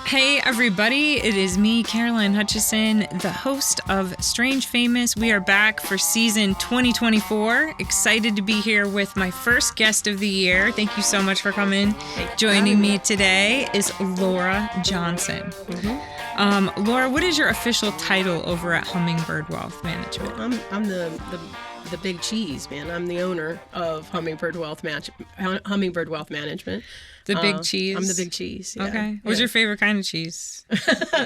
Hey everybody, it is me, Caroline Hutchison, the host of Strange Famous. We are back for season 2024. Excited to be here with my first guest of the year. Thank you so much for coming. Joining me today is Laura Johnson. Laura, what is your official title over at Hummingbird Wealth Management? I'm the big cheese, man. I'm the owner of Hummingbird Wealth Management. The big cheese? I'm the big cheese, yeah. Okay. What's your favorite kind of cheese?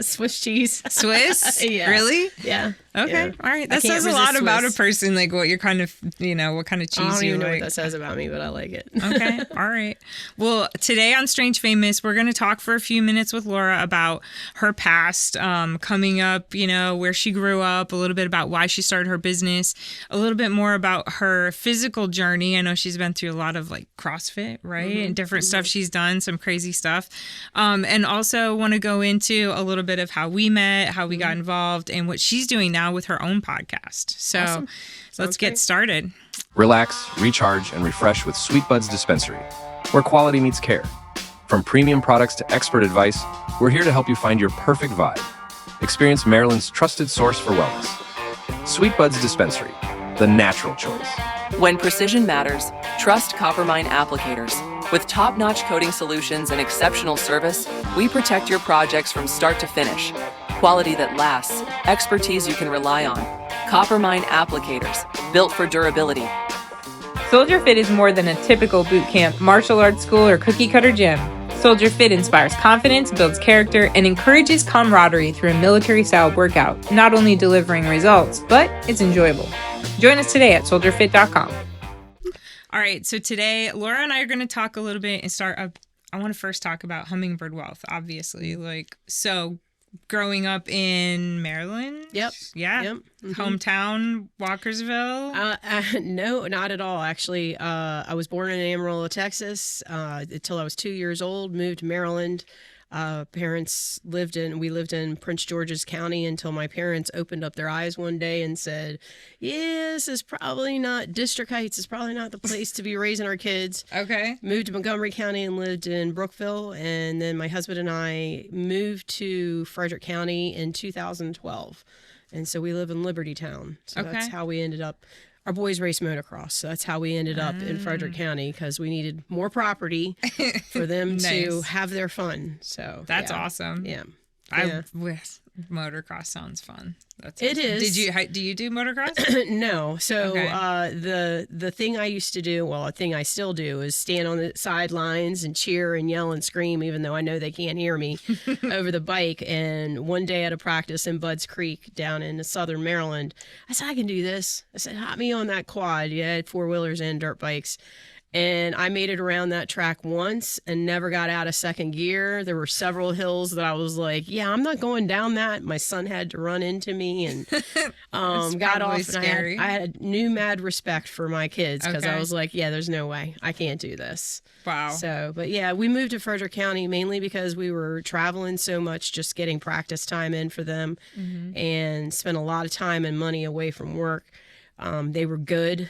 Swiss cheese. Swiss? Yeah. Really? Yeah. Okay. Yeah. All right. That says a lot about a person, like what you're kind of, what kind of cheese you like. I don't even know what that says about me, but I like it. Okay. All right. Well, today on Strange Famous, we're going to talk for a few minutes with Laura about her past, coming up, where she grew up, a little bit about why she started her business, a little bit more about her physical journey. I know she's been through a lot of like CrossFit, right? And different stuff she's done, some crazy stuff. And also want to go into a little bit of how we met, how we got involved, and what she's doing now with her own podcast. So Awesome. Let's get started. Relax, recharge, and refresh with Sweet Buds Dispensary, where quality meets care. From premium products to expert advice, we're here to help you find your perfect vibe. Experience Maryland's trusted source for wellness. Sweet Buds Dispensary, the natural choice. When precision matters, trust Coppermine applicators. With top-notch coating solutions and exceptional service, we protect your projects from start to finish. Quality that lasts, expertise you can rely on. Coppermine applicators, built for durability. Soldier Fit is more than a typical boot camp, martial arts school, or cookie-cutter gym. Soldier Fit inspires confidence, builds character, and encourages camaraderie through a military-style workout, not only delivering results, but it's enjoyable. Join us today at soldierfit.com. All right, so today, Laura and I are going to talk a little bit and start up. I want to first talk about Hummingbird Wealth, obviously. So growing up in Maryland? Yep. Yeah. Yep. Hometown, Walkersville? No, not at all, actually. I was born in Amarillo, Texas, until I was 2 years old, moved to Maryland. We lived in Prince George's County until my parents opened up their eyes one day and said, this is probably not, District Heights is probably not the place to be raising our kids. Okay. Moved to Montgomery County and lived in Brookville. And then my husband and I moved to Frederick County in 2012. And so we live in Liberty Town. So that's how we ended up. Our boys race motocross, so that's how we ended up in Frederick County, because we needed more property for them to have their fun. So that's awesome. Yeah. Motocross sounds fun. It is. Do you do motocross? No. So the thing I used to do, a thing I still do, is stand on the sidelines and cheer and yell and scream, even though I know they can't hear me, over the bike. And one day at a practice in Budds Creek down in southern Maryland, I said, I can do this. I said, hop me on that quad. You had four-wheelers and dirt bikes. And I made it around that track once and never got out of second gear. There were several hills that I was like, I'm not going down that. My son had to run into me and got off. Scary. And I had new mad respect for my kids, because I was like, there's no way. I can't do this. Wow. So, but we moved to Frederick County mainly because we were traveling so much, just getting practice time in for them, and spent a lot of time and money away from work. They were good.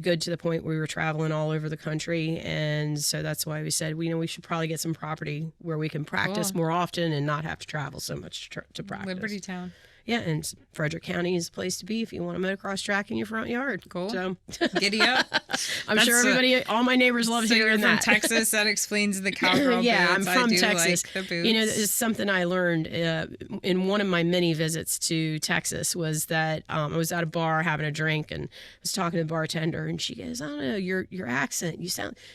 Good to the point where we were traveling all over the country. And so that's why we said, we should probably get some property where we can practice more often and not have to travel so much to practice. Liberty Town. Yeah, and Frederick County is the place to be if you want a motocross track in your front yard. Cool. So Giddy up. I'm sure everybody, all my neighbors love hearing that. So you're from Texas. That explains the cowgirl boots. I'm from Texas. Like the boots. It's something I learned in one of my many visits to Texas, was that I was at a bar having a drink and was talking to the bartender, and she goes, I don't know, your accent,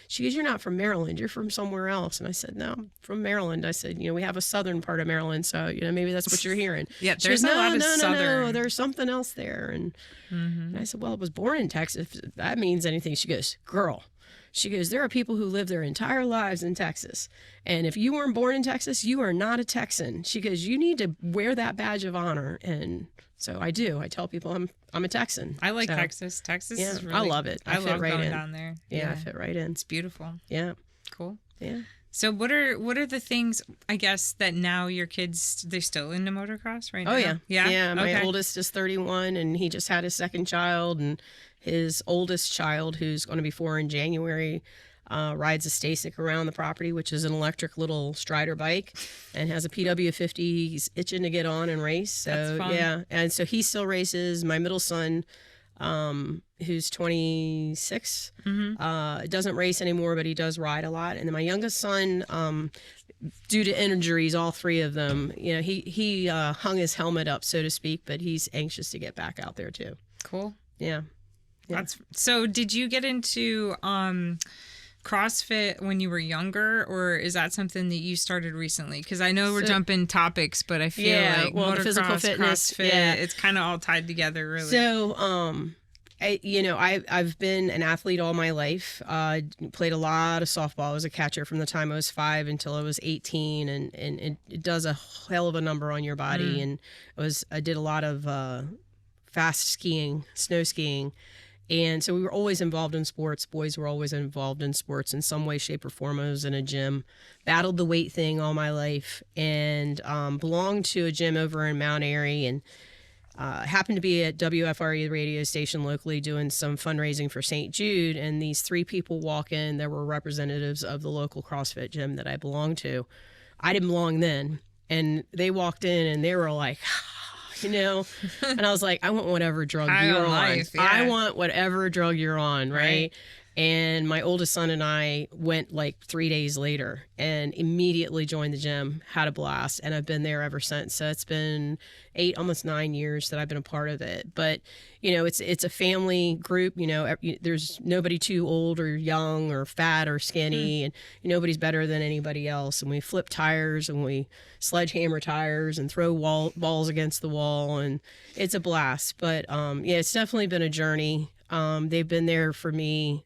she goes, you're not from Maryland, you're from somewhere else. And I said, no, I'm from Maryland. I said, we have a southern part of Maryland, so maybe that's what you're hearing. Yeah, there's a lot of southern. No, there's something else there. And I said, well, I was born in Texas, if that means anything. She goes, girl, she goes, there are people who live their entire lives in Texas, and if you weren't born in Texas, you are not a Texan. She goes, you need to wear that badge of honor. And so I do. I tell people I'm a Texan. I like Texas. Texas is really, I love it. I love right going in. down there. Yeah, I fit right in. It's beautiful. Yeah. Cool. Yeah. So what are the things, I guess, that now your kids, they're still into motocross right now? Oh, yeah. Yeah? Yeah, my oldest is 31, and he just had his second child, and his oldest child, who's going to be 4 in January, rides a Stasic around the property, which is an electric little Strider bike, and has a PW50. He's itching to get on and race. So That's fun. yeah, and so he still races. My middle son, who's 26, doesn't race anymore, but he does ride a lot. And then my youngest son, due to injuries, all three of them, he hung his helmet up, so to speak, but he's anxious to get back out there too. Cool. Yeah. So did you get into CrossFit when you were younger, or is that something that you started recently? Because I know we're jumping topics, but I feel like the physical motocross, fitness, CrossFit, it's kind of all tied together, really. So, I've been an athlete all my life. Played a lot of softball. I was a catcher from the time I was 5 until I was 18, and it does a hell of a number on your body. And I did a lot of fast skiing, snow skiing. And so we were always involved in sports. Boys were always involved in sports in some way, shape, or form. I was in a gym, battled the weight thing all my life, and belonged to a gym over in Mount Airy, and happened to be at WFRE radio station locally doing some fundraising for St. Jude. And these 3 people walk in. There were representatives of the local CrossFit gym that I belonged to. I didn't belong then. And they walked in and they were like... and I was like, I want whatever drug you're on. Life, yeah. I want whatever drug you're on, right? And my oldest son and I went like 3 days later and immediately joined the gym, had a blast, and I've been there ever since. So it's been 8, almost 9 years that I've been a part of it. But, it's a family group. There's nobody too old or young or fat or skinny, and nobody's better than anybody else. And we flip tires and we sledgehammer tires and throw balls against the wall, and it's a blast. But it's definitely been a journey. They've been there for me.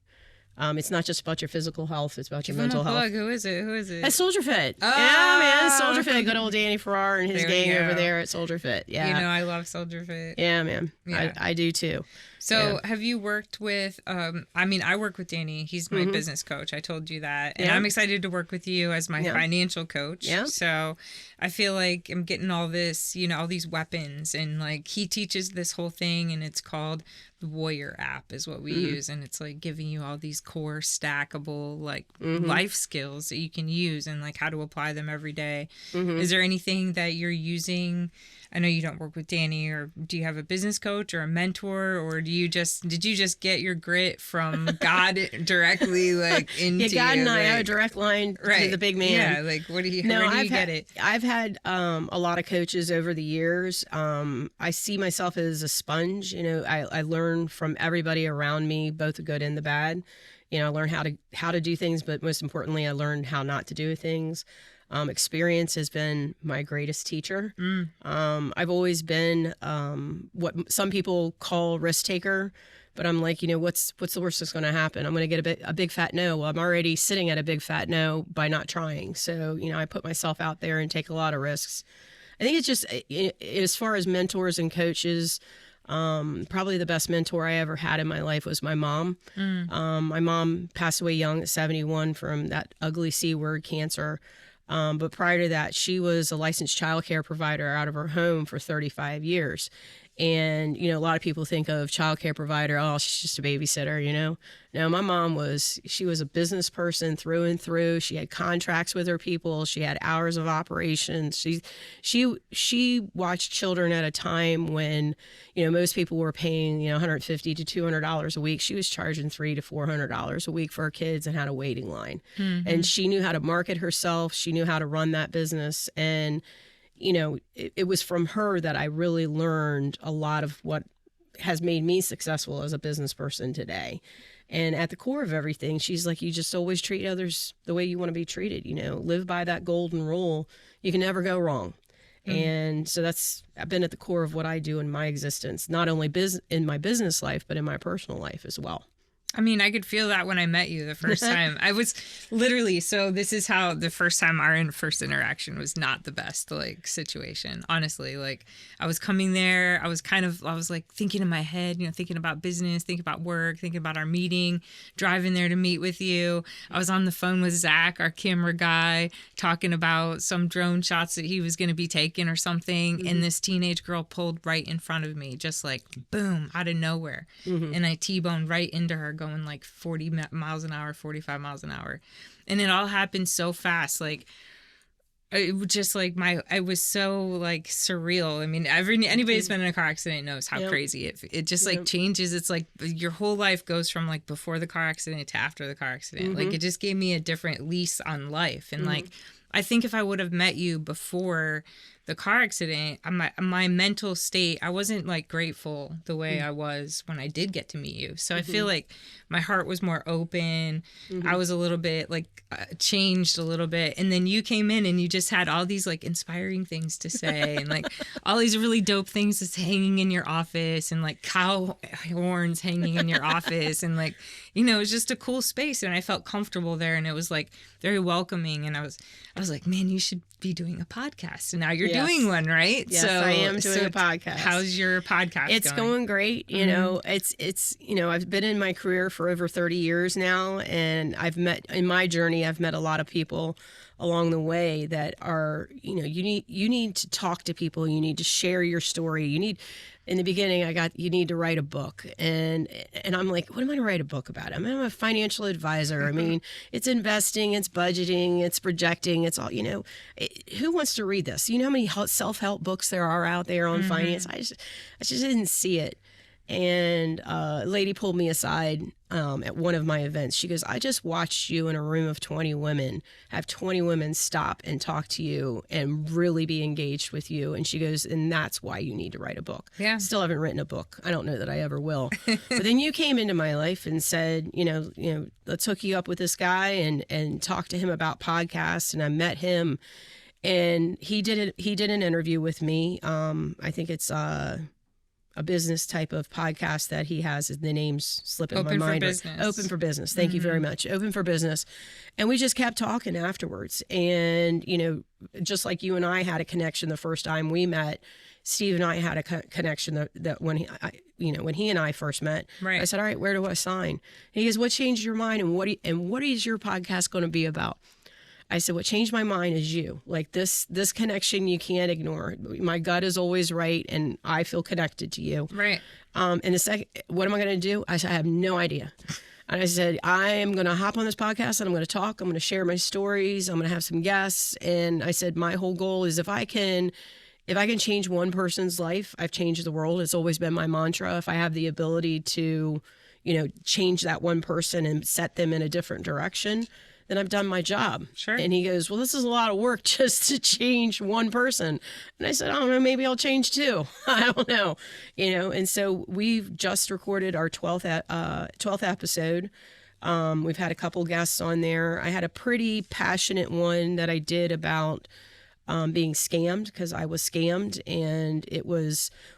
It's not just about your physical health; it's about your mental health. Who is it? At Soldier Fit. Oh. Yeah, man, Soldier Fit. Good old Danny Farrar and his gang over there at Soldier Fit. Yeah, I love Soldier Fit. Yeah, man. Yeah. I do too. So have you worked with, I work with Danny. He's my business coach. I told you that. And I'm excited to work with you as my financial coach. Yeah. So I feel like I'm getting all this, all these weapons. And like he teaches this whole thing, and it's called the Warrior app is what we use. And it's like giving you all these core stackable life skills that you can use and like how to apply them every day. Is there anything that you're using? I know you don't work with Danny, or do you have a business coach or a mentor, or did you just get your grit from God directly like into God and I like, have a direct line to the big man. Yeah, like where do you get it? I've had a lot of coaches over the years. I see myself as a sponge. I learn from everybody around me, both the good and the bad. I learn how to do things, but most importantly, I learned how not to do things. Experience has been my greatest teacher. I've always been what some people call risk taker, but I'm like, what's the worst that's going to happen? I'm going to get a big fat no. Well, I'm already sitting at a big fat no by not trying. So, I put myself out there and take a lot of risks. I think it's just, as far as mentors and coaches, probably the best mentor I ever had in my life was my mom. My mom passed away young at 71 from that ugly C word, cancer. But prior to that, she was a licensed child care provider out of her home for 35 years. And, a lot of people think of child care provider, oh, she's just a babysitter, No, my mom she was a business person through and through. She had contracts with her people. She had hours of operations. She watched children at a time when, most people were paying, $150 to $200 a week. She was charging $300 to $400 a week for her kids and had a waiting line. And she knew how to market herself. She knew how to run that business. And it was from her that I really learned a lot of what has made me successful as a business person today. And at the core of everything, she's like, you just always treat others the way you want to be treated, live by that golden rule. You can never go wrong. And so I've been at the core of what I do in my existence, not only in my business life, but in my personal life as well. I mean, I could feel that when I met you the first time. I was literally, so this is how the first time our first interaction was not the best, situation. Honestly, I was coming there. I was thinking in my head, thinking about business, thinking about work, thinking about our meeting, driving there to meet with you. I was on the phone with Zach, our camera guy, talking about some drone shots that he was going to be taking or something. And this teenage girl pulled right in front of me, just like, boom, out of nowhere. And I T-boned right into her, going like 40 miles an hour, 45 miles an hour. And it all happened so fast. Like, it was just like it was so like surreal. I mean, anybody that's been in a car accident knows how crazy it just like changes. It's like your whole life goes from like before the car accident to after the car accident. Like, it just gave me a different lease on life. And like, I think if I would have met you before the car accident, my mental state, I wasn't like grateful the way I was when I did get to meet you. So I feel like my heart was more open. I was a little bit like changed a little bit. And then you came in and you just had all these like inspiring things to say and like all these really dope things that's hanging in your office and like cow horns hanging in your office. And like, you know, it was just a cool space and I felt comfortable there and it was like very welcoming. And I was like, man, you should be doing a podcast. And now you're doing one, right? Yes, I am doing a podcast. How's your podcast It's going great. You know, it's you know, I've been in my career for over 30 years now, and in my journey, I've met a lot of people along the way that are, you know, you need to talk to people, you need to share your story. In the beginning, you need to write a book. And I'm like, what am I going to write a book about? I'm a financial advisor. I mean, it's investing, it's budgeting, it's projecting, it's all, you know, who wants to read this? You know how many self-help books there are out there on finance? I just didn't see it. And a lady pulled me aside at one of my events. She goes, I just watched you in a room of 20 women, have 20 women stop and talk to you and really be engaged with you. And she goes, and that's why you need to write a book. Yeah. Still haven't written a book. I don't know that I ever will. But then you came into my life and said, you know, let's hook you up with this guy and talk to him about podcasts. And I met him and he did an interview with me. I think it's a business type of podcast that he has. The name's slipping my mind. Open for Business. Open for Business. Thank you very much. Open for Business. And we just kept talking afterwards. And, you know, just like you and I had a connection the first time we met, Steve and I had a connection that when he and I first met, right. I said, all right, where do I sign? And he goes, what changed your mind? And what is your podcast going to be about? I said, what changed my mind is you. Like this connection you can't ignore. My gut is always right, and I feel connected to you. Right. And the second, what am I going to do? I said, I have no idea. And I said, I am going to hop on this podcast, and I'm going to talk. I'm going to share my stories. I'm going to have some guests. And I said, my whole goal is if I can change one person's life, I've changed the world. It's always been my mantra. If I have the ability to, you know, change that one person and set them in a different direction, then I've done my job. Sure. And he goes, well, this is a lot of work just to change one person. And I said, I don't know, maybe I'll change two. I don't know. You know, and so we've just recorded our 12th episode. We've had a couple guests on there. I had a pretty passionate one that I did about being scammed, because I was scammed, and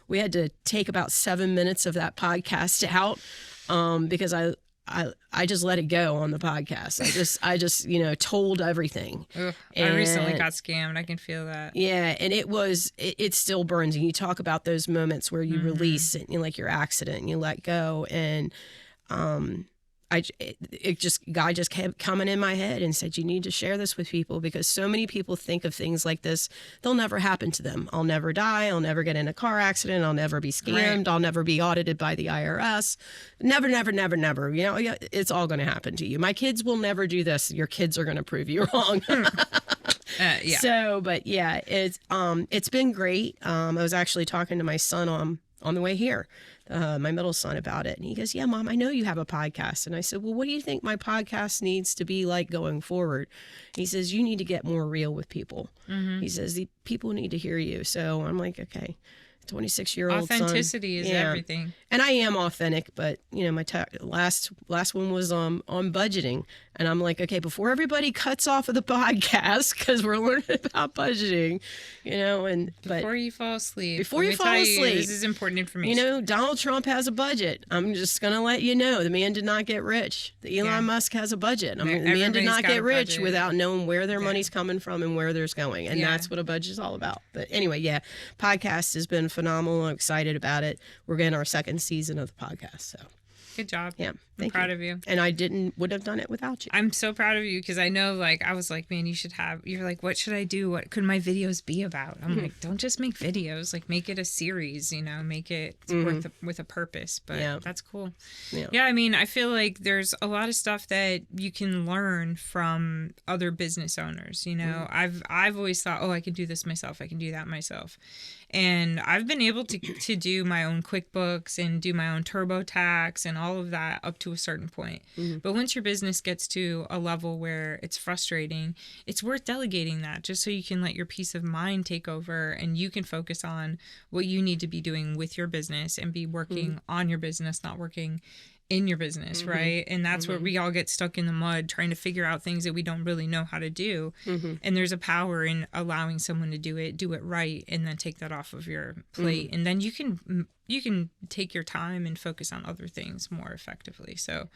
we had to take about 7 minutes of that podcast out because I just let it go on the podcast. I just you know, told everything. Ugh, I recently got scammed. I can feel that. Yeah, and it still burns. And you talk about those moments where you release it, you know, like your accident, and you let go, and God just kept coming in my head and said, you need to share this with people, because so many people think of things like this. They'll never happen to them. I'll never die. I'll never get in a car accident. I'll never be scammed. Right. I'll never be audited by the IRS. Never, never, never, never. You know, it's all going to happen to you. My kids will never do this. Your kids are going to prove you wrong. Yeah. So, but yeah, it's been great. I was actually talking to my son on the way here, my middle son, about it. And he goes, yeah, Mom, I know you have a podcast. And I said, well, what do you think my podcast needs to be like going forward? And he says, you need to get more real with people. He says, the people need to hear you. So I'm like, okay. 26-year-old son. Authenticity is everything. And I am authentic, but you know, my last one was on budgeting, and I'm like, okay, before everybody cuts off of the podcast, because we're learning about budgeting, you know, Before you fall asleep, this is important information. You know, Donald Trump has a budget. I'm just gonna let you know, the man did not get rich. Elon Musk has a budget. The man did not get rich without knowing where their money's coming from and where there's going, and that's what a budget's all about. But anyway, podcast has been phenomenal. I'm excited about it. We're getting our second season of the podcast, so Good job. Yeah. I'm proud of you. And I would have done it without you. I'm so proud of you because I know, like, I was like, man, you're like, what should I do? What could my videos be about? I'm like, don't just make videos, like, make it a series, make it with a purpose. But that's cool. Yeah. I mean, I feel like there's a lot of stuff that you can learn from other business owners. I've always thought, I can do this myself. I can do that myself. And I've been able to do my own QuickBooks and do my own TurboTax and all of that up to a certain point. But once your business gets to a level where it's frustrating, it's worth delegating that just so you can let your peace of mind take over and you can focus on what you need to be doing with your business and be working on your business, not working in your business, right? And that's where we all get stuck in the mud trying to figure out things that we don't really know how to do. And there's a power in allowing someone to do it right, and then take that off of your plate. And then you can take your time and focus on other things more effectively. So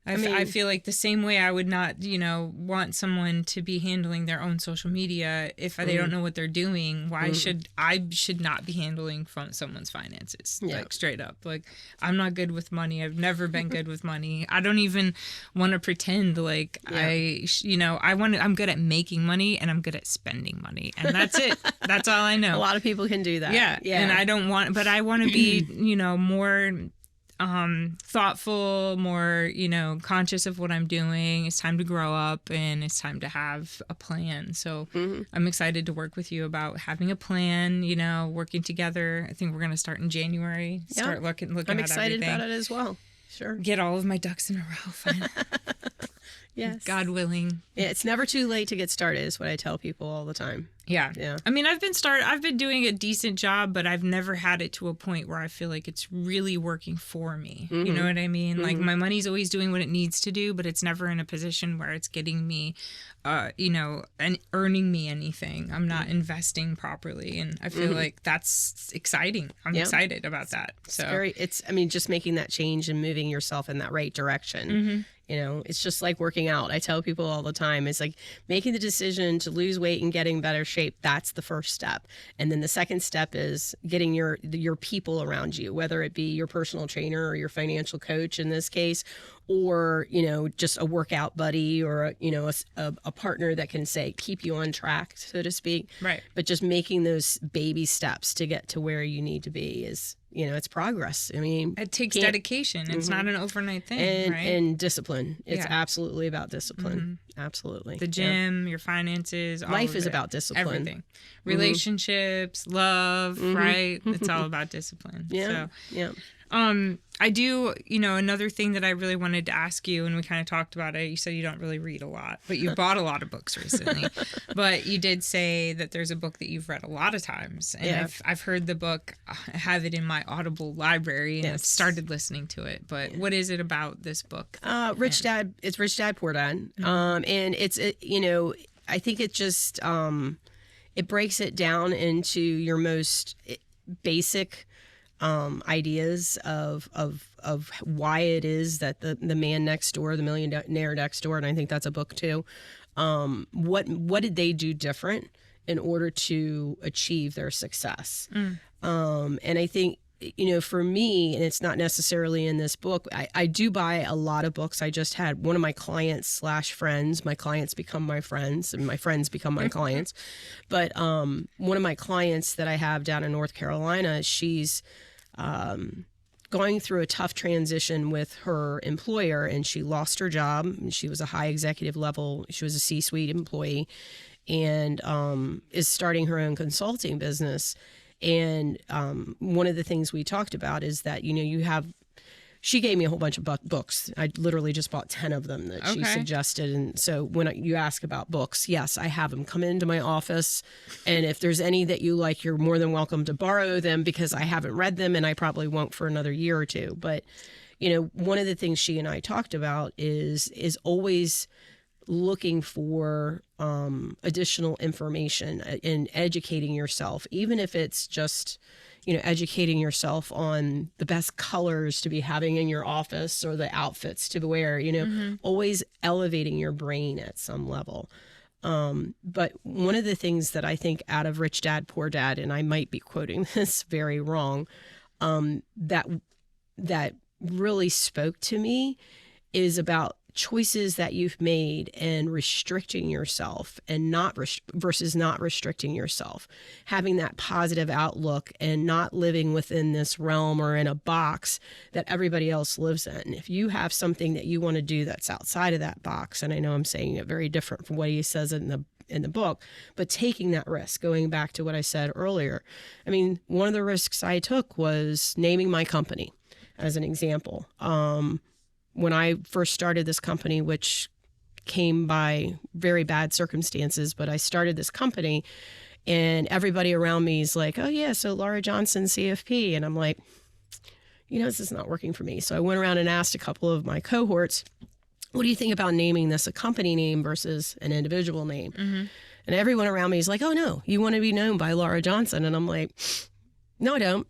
I feel like the same way I would not, want someone to be handling their own social media if they don't know what they're doing. Why should not be handling someone's finances? Like, straight up. Like, I'm not good with money. I've never been good with money. I don't even want to pretend like I'm good at making money and I'm good at spending money, and that's it. That's all I know. A lot of people can do that. Yeah. And I want to be, more thoughtful, more, conscious of what I'm doing. It's time to grow up and it's time to have a plan. So I'm excited to work with you about having a plan, working together. I think we're going to start in January. Start looking I'm at everything. I'm excited about it as well. Sure. Get all of my ducks in a row. Finally. Yes. God willing. Yeah, it's never too late to get started is what I tell people all the time. Yeah. I mean, I've been doing a decent job, but I've never had it to a point where I feel like it's really working for me. You know what I mean? Like, my money's always doing what it needs to do, but it's never in a position where it's getting me, and earning me anything. I'm not investing properly. And I feel like that's exciting. I'm excited about that. Just making that change and moving yourself in that right direction. It's just like working out. I tell people all the time, it's like making the decision to lose weight and getting better shape. That's the first step. And then the second step is getting your people around you, whether it be your personal trainer or your financial coach in this case, or, just a workout buddy or, a partner that can keep you on track, so to speak. Right. But just making those baby steps to get to where you need to be is, it's progress. I mean, it takes dedication. It's not an overnight thing, right? And discipline. It's absolutely about discipline. Absolutely. The gym, your finances, all life of is it. About discipline. Everything. Relationships, love, right? It's all about discipline. Yeah. So, I do, another thing that I really wanted to ask you, and we kind of talked about it. You said you don't really read a lot, but you bought a lot of books recently. But you did say that there's a book that you've read a lot of times. And I've heard the book, I have it in my Audible library, and I've started listening to it. But what is it about this book? Rich Dad, it's Rich Dad, Poor Dad. And it's, I think it just, it breaks it down into your most basic ideas of why it is that the man next door, the millionaire next door, and I think that's a book too. What did they do different in order to achieve their success? And I think, for me, and it's not necessarily in this book, I do buy a lot of books. I just had one of my clients / friends. My clients become my friends, and my friends become my clients. But one of my clients that I have down in North Carolina, she's going through a tough transition with her employer, and she lost her job. And she was a high executive level. She was a C-suite employee, and is starting her own consulting business. And one of the things we talked about is that, she gave me a whole bunch of books. I literally just bought 10 of them that she suggested. And so when you ask about books, yes, I have them come into my office. And if there's any that you like, you're more than welcome to borrow them, because I haven't read them and I probably won't for another year or two. But, one of the things she and I talked about is always looking for additional information and educating yourself, even if it's just, educating yourself on the best colors to be having in your office or the outfits to wear, always elevating your brain at some level. But one of the things that I think out of Rich Dad, Poor Dad, and I might be quoting this very wrong, that really spoke to me is about choices that you've made and restricting yourself and versus not restricting yourself, having that positive outlook and not living within this realm or in a box that everybody else lives in. If you have something that you want to do that's outside of that box, and I know I'm saying it very different from what he says in the book, but taking that risk, going back to what I said earlier. I mean, one of the risks I took was naming my company as an example. When I first started this company, which came by very bad circumstances, but I started this company and everybody around me is like, oh yeah, so Laura Johnson, CFP. And I'm like, this is not working for me. So I went around and asked a couple of my cohorts, what do you think about naming this a company name versus an individual name? Mm-hmm. And everyone around me is like, oh no, you want to be known by Laura Johnson. And I'm like, no, I don't.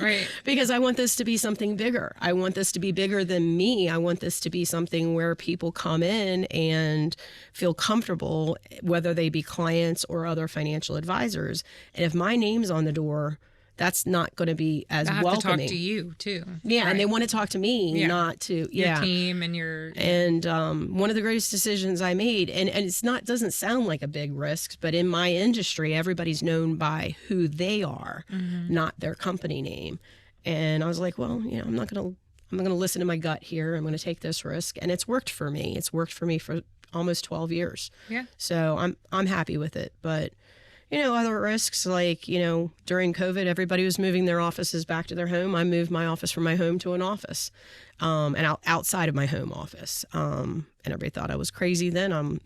Right. Because I want this to be something bigger. I want this to be bigger than me. I want this to be something where people come in and feel comfortable, whether they be clients or other financial advisors. And if my name's on the door, that's not going to be as welcoming. To talk to you too. Yeah, right. And they want to talk to me, not to your team and your. And one of the greatest decisions I made, and it's not doesn't sound like a big risk, but in my industry, everybody's known by who they are, not their company name. And I was like, well, I'm not going to listen to my gut here. I'm going to take this risk, and it's worked for me. It's worked for me for almost 12 years. Yeah. So I'm happy with it, but. Other risks like, during COVID, everybody was moving their offices back to their home. I moved my office from my home to an office and outside of my home office. And everybody thought I was crazy then. I'm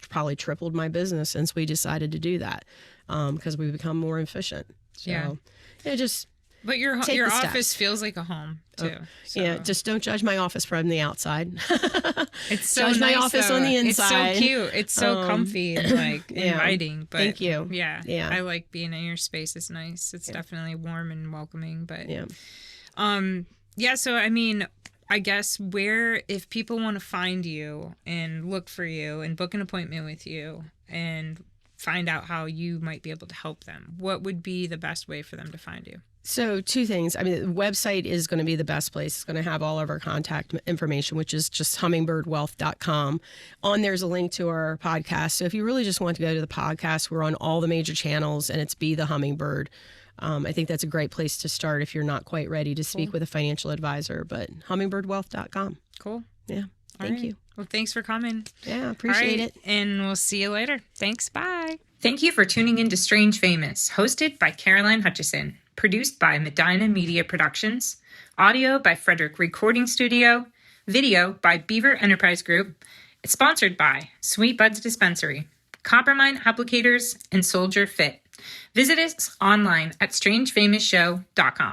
probably tripled my business since we decided to do that because we've become more efficient. So, just But your office steps. feels like a home too. So. Yeah, just don't judge my office from the outside. It's so judge nice, my office though. on the inside. It's so cute. It's so comfy and inviting. But thank you. Yeah, yeah. I like being in your space. It's nice. It's definitely warm and welcoming. But So I mean, I guess if people want to find you and look for you and book an appointment with you and find out how you might be able to help them, what would be the best way for them to find you? So two things. I mean, the website is going to be the best place. It's going to have all of our contact information, which is just hummingbirdwealth.com. On there's a link to our podcast. So if you really just want to go to the podcast, we're on all the major channels and it's Be the Hummingbird. I think that's a great place to start if you're not quite ready to speak with a financial advisor, but hummingbirdwealth.com. Cool. Yeah. Thank you. Well, thanks for coming. Yeah, appreciate it. And we'll see you later. Thanks. Bye. Thank you for tuning in to Strange Famous, hosted by Caroline Hutchison, produced by Medina Media Productions, audio by Frederick Recording Studio, video by Beaver Enterprise Group. It's sponsored by Sweet Buds Dispensary, Coppermine Applicators, and Soldier Fit. Visit us online at strangefamousshow.com.